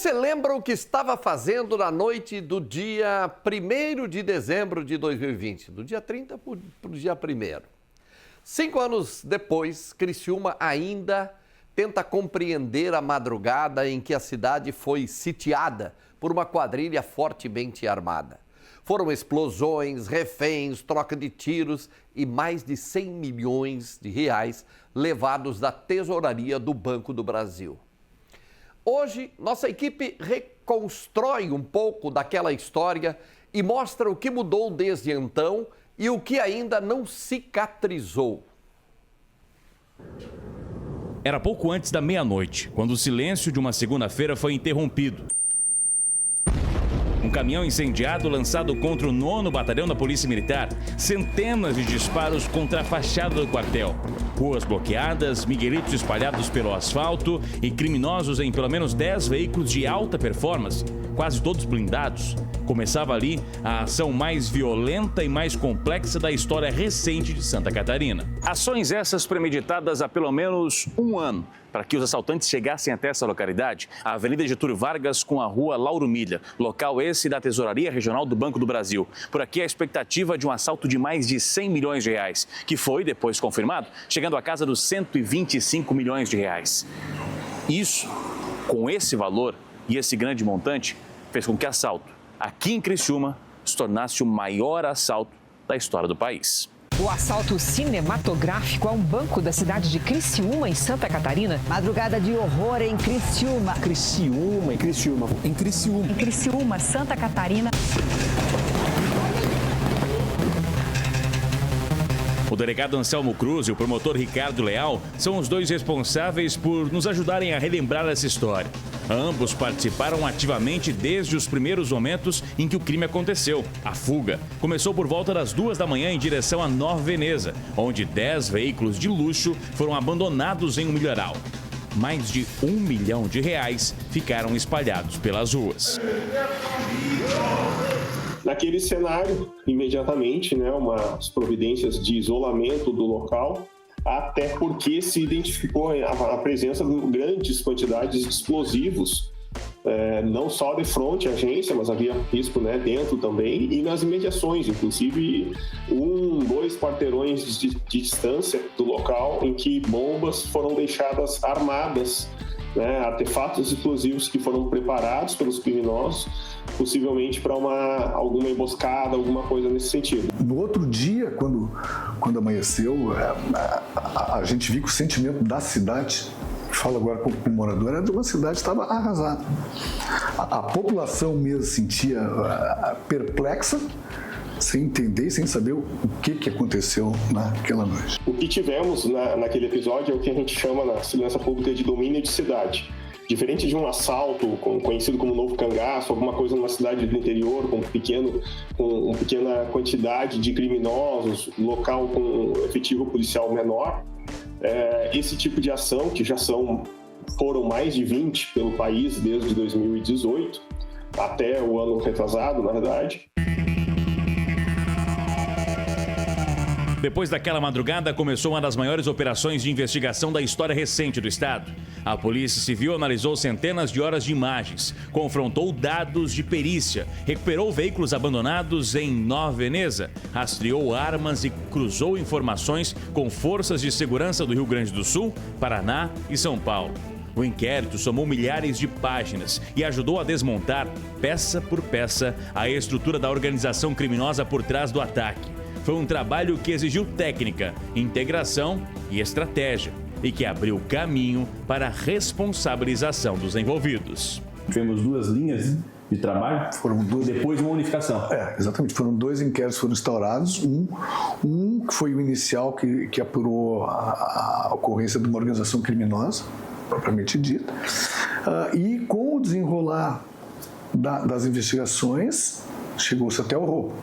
Você lembra o que estava fazendo na noite do dia 1º de dezembro de 2020? Do dia 30 para o dia 1º. 5 anos depois, Criciúma ainda tenta compreender a madrugada em que a cidade foi sitiada por uma quadrilha fortemente armada. Foram explosões, reféns, troca de tiros e mais de 100 milhões de reais levados da tesouraria do Banco do Brasil. Hoje, nossa equipe reconstrói um pouco daquela história e mostra o que mudou desde então e o que ainda não cicatrizou. Era pouco antes da meia-noite, quando o silêncio de uma segunda-feira foi interrompido. Um caminhão incendiado lançado contra o 9º Batalhão da Polícia Militar, centenas de disparos contra a fachada do quartel. Ruas bloqueadas, miguelitos espalhados pelo asfalto e criminosos em pelo menos 10 veículos de alta performance, quase todos blindados. Começava ali a ação mais violenta e mais complexa da história recente de Santa Catarina. Ações essas premeditadas há pelo menos um ano, para que os assaltantes chegassem até essa localidade, a Avenida Getúlio Vargas com a Rua Lauro Miller, local esse da Tesouraria Regional do Banco do Brasil. Por aqui a expectativa de um assalto de mais de 100 milhões de reais, que foi, depois confirmado, chegando à casa dos 125 milhões de reais. Isso, com esse valor e esse grande montante, fez com que o assalto aqui em Criciúma se tornasse o maior assalto da história do país. O assalto cinematográfico a um banco da cidade de Criciúma, em Santa Catarina. Madrugada de horror em Criciúma. Criciúma, em Criciúma, Santa Catarina. O delegado Anselmo Cruz e o promotor Ricardo Leal são os dois responsáveis por nos ajudarem a relembrar essa história. Ambos participaram ativamente desde os primeiros momentos em que o crime aconteceu. A fuga começou por volta das 2 da manhã em direção a Nova Veneza, onde 10 veículos de luxo foram abandonados em um milharal. Mais de R$1 milhão ficaram espalhados pelas ruas. Naquele cenário, imediatamente, umas providências de isolamento do local, até porque se identificou a presença de grandes quantidades de explosivos, não só de frente à agência, mas havia risco dentro também e nas imediações, inclusive 2 quarteirões de distância do local em que bombas foram deixadas armadas, artefatos explosivos que foram preparados pelos criminosos, possivelmente para alguma emboscada, alguma coisa nesse sentido. No outro dia, quando amanheceu, a gente viu que o sentimento da cidade, falo agora como morador, era de uma cidade que estava arrasada. A população mesmo se sentia perplexa, sem entender, sem saber o que aconteceu naquela noite. O que tivemos naquele episódio é o que a gente chama na segurança pública de domínio de cidade. Diferente de um assalto, conhecido como Novo Cangaço, alguma coisa numa cidade do interior, com uma pequena quantidade de criminosos, local com efetivo policial menor, esse tipo de ação, que já foram mais de 20 pelo país desde 2018, até o ano retrasado, na verdade. Depois daquela madrugada, começou uma das maiores operações de investigação da história recente do estado. A Polícia Civil analisou centenas de horas de imagens, confrontou dados de perícia, recuperou veículos abandonados em Nova Veneza, rastreou armas e cruzou informações com forças de segurança do Rio Grande do Sul, Paraná e São Paulo. O inquérito somou milhares de páginas e ajudou a desmontar, peça por peça, a estrutura da organização criminosa por trás do ataque. Foi um trabalho que exigiu técnica, integração e estratégia e que abriu caminho para a responsabilização dos envolvidos. Tivemos 2 linhas de trabalho, foram 2 depois uma unificação. Exatamente, foram 2 inquéritos que foram instaurados, um que foi o inicial que apurou a ocorrência de uma organização criminosa, propriamente dita, e com o desenrolar das investigações, chegou-se até o roubo.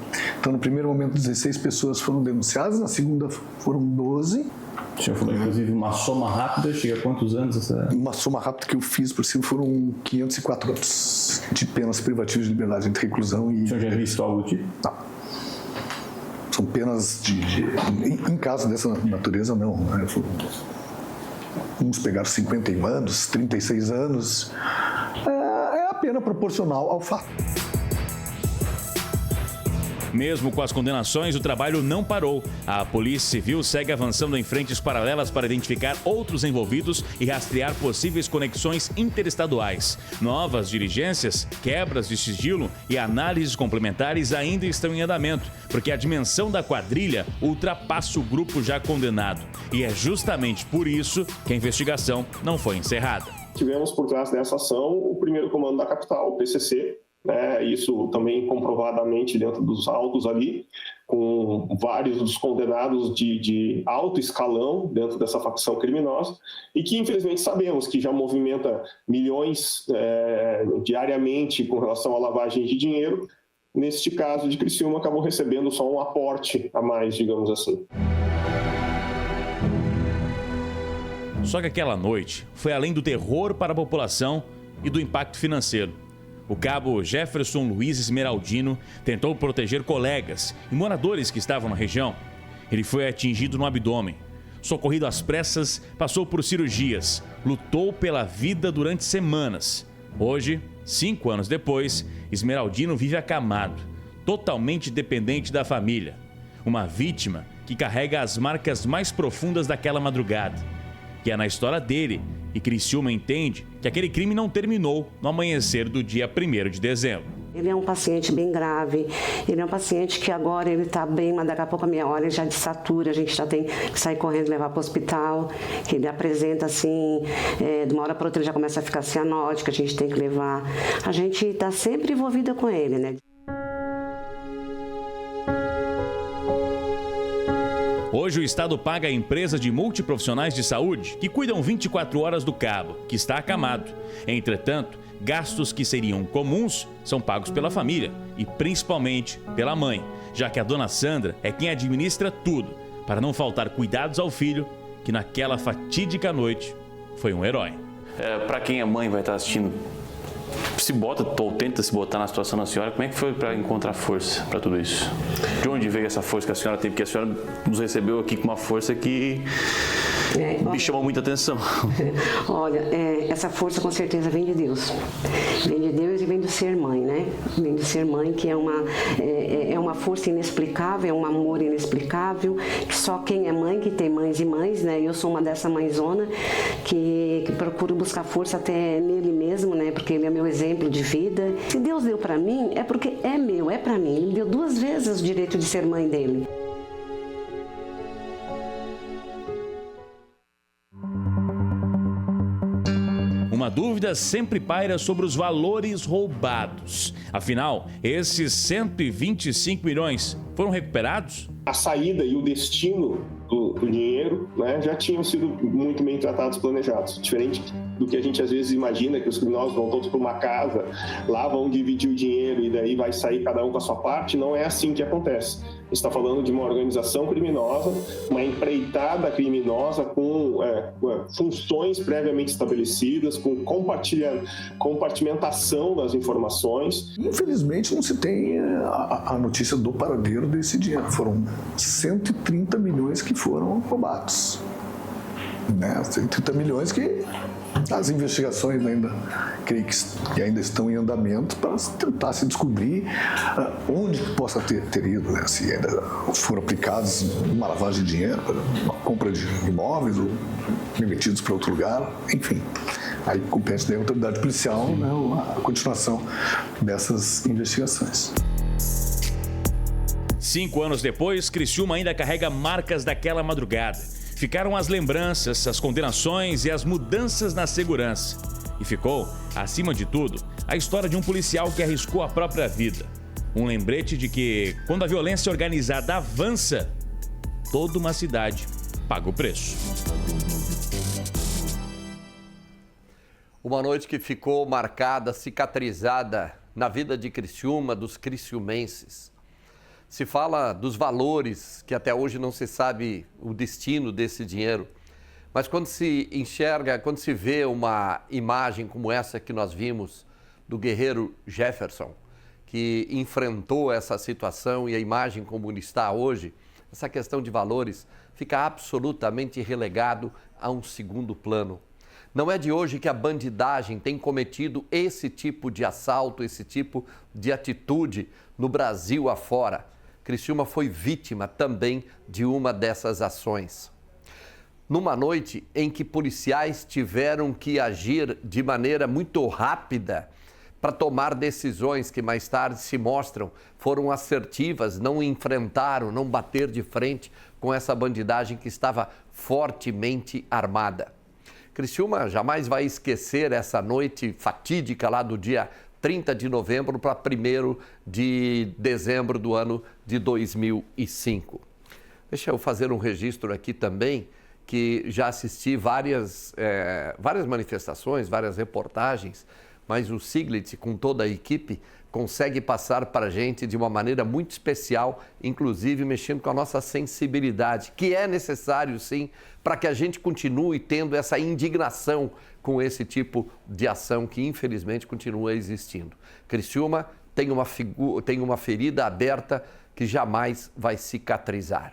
Então, no primeiro momento, 16 pessoas foram denunciadas, na segunda foram 12. Tinha, inclusive, uma soma rápida, chega a quantos anos essa? Uma soma rápida que eu fiz por cima foram 504 anos de penas privativas de liberdade entre reclusão e... O senhor já visto algo do tipo? Não. São penas em caso dessa natureza, não. Uns pegaram 51 anos, 36 anos. É a pena proporcional ao fato. Mesmo com as condenações, o trabalho não parou. A Polícia Civil segue avançando em frentes paralelas para identificar outros envolvidos e rastrear possíveis conexões interestaduais. Novas diligências, quebras de sigilo e análises complementares ainda estão em andamento, porque a dimensão da quadrilha ultrapassa o grupo já condenado. E é justamente por isso que a investigação não foi encerrada. Tivemos por trás dessa ação o primeiro comando da capital, o PCC, isso também comprovadamente dentro dos autos ali, com vários dos condenados de alto escalão dentro dessa facção criminosa e que infelizmente sabemos que já movimenta milhões diariamente com relação à lavagem de dinheiro. Neste caso de Criciúma, acabou recebendo só um aporte a mais, digamos assim. Só que aquela noite foi além do terror para a população e do impacto financeiro. O cabo Jefferson Luiz Esmeraldino tentou proteger colegas e moradores que estavam na região. Ele foi atingido no abdômen. Socorrido às pressas, passou por cirurgias, lutou pela vida durante semanas. Hoje, 5 anos depois, Esmeraldino vive acamado, totalmente dependente da família. Uma vítima que carrega as marcas mais profundas daquela madrugada, que é na história dele, e Criciúma entende que aquele crime não terminou no amanhecer do dia 1º de dezembro. Ele é um paciente bem grave, ele é um paciente que agora ele está bem, mas daqui a pouco a meia hora ele já desatura, a gente já tem que sair correndo e levar para o hospital, que ele apresenta assim, de uma hora para outra ele já começa a ficar cianótico, a gente tem que levar. A gente está sempre envolvida com ele, né? Hoje o Estado paga a empresa de multiprofissionais de saúde que cuidam 24 horas do cabo, que está acamado. Entretanto, gastos que seriam comuns são pagos pela família e principalmente pela mãe, já que a dona Sandra é quem administra tudo, para não faltar cuidados ao filho, que naquela fatídica noite foi um herói. Para quem é mãe vai estar assistindo, se bota ou tenta se botar na situação da senhora, como é que foi para encontrar força para tudo isso? De onde veio essa força que a senhora tem? Porque a senhora nos recebeu aqui com uma força que me chamou muita atenção. Olha, essa força com certeza vem de Deus. Vem de Deus e vem do ser mãe, né? Vem do ser mãe, que é uma força inexplicável, é um amor inexplicável, que só quem é mãe, que tem mães e mães, né? Eu sou uma dessa mãezona que procuro buscar força até nele mesmo, né? Porque ele é meu exemplo de vida. Se Deus deu para mim, é porque é meu, é para mim. Ele me deu 2 vezes o direito de ser mãe dele. Uma dúvida sempre paira sobre os valores roubados. Afinal, esses 125 milhões foram recuperados? A saída e o destino do dinheiro, né, já tinham sido muito bem tratados, planejados. Diferente do que a gente às vezes imagina, que os criminosos vão todos para uma casa, lá vão dividir o dinheiro e daí vai sair cada um com a sua parte. Não é assim que acontece. A gente está falando de uma organização criminosa, uma empreitada criminosa com funções previamente estabelecidas, com compartimentação das informações. Infelizmente não se tem a notícia do paradeiro desse dinheiro. Foram 130 milhões que foram roubados. 130 milhões que as investigações ainda, creio que ainda estão em andamento para tentar se descobrir onde possa ter ido, né? Se ainda foram aplicados uma lavagem de dinheiro, uma compra de imóveis ou remetidos para outro lugar, enfim. Aí compete da autoridade policial, né, a continuação dessas investigações. 5 anos depois, Criciúma ainda carrega marcas daquela madrugada. Ficaram as lembranças, as condenações e as mudanças na segurança. E ficou, acima de tudo, a história de um policial que arriscou a própria vida. Um lembrete de que, quando a violência organizada avança, toda uma cidade paga o preço. Uma noite que ficou marcada, cicatrizada na vida de Criciúma, dos criciumenses. Se fala dos valores, que até hoje não se sabe o destino desse dinheiro. Mas quando se enxerga, quando se vê uma imagem como essa que nós vimos do guerreiro Jefferson, que enfrentou essa situação e a imagem como está hoje, essa questão de valores fica absolutamente relegado a um segundo plano. Não é de hoje que a bandidagem tem cometido esse tipo de assalto, esse tipo de atitude no Brasil afora. Criciúma foi vítima também de uma dessas ações. Numa noite em que policiais tiveram que agir de maneira muito rápida para tomar decisões que mais tarde se mostram foram assertivas, não enfrentaram, não bater de frente com essa bandidagem que estava fortemente armada. Criciúma jamais vai esquecer essa noite fatídica lá do dia 30 de novembro para 1º de dezembro do ano de 2005. Deixa eu fazer um registro aqui também, que já assisti várias manifestações, várias reportagens, mas o Siglitz, com toda a equipe, consegue passar para a gente de uma maneira muito especial, inclusive mexendo com a nossa sensibilidade, que é necessário, sim, para que a gente continue tendo essa indignação com esse tipo de ação que, infelizmente, continua existindo. Criciúma tem uma ferida aberta que jamais vai cicatrizar.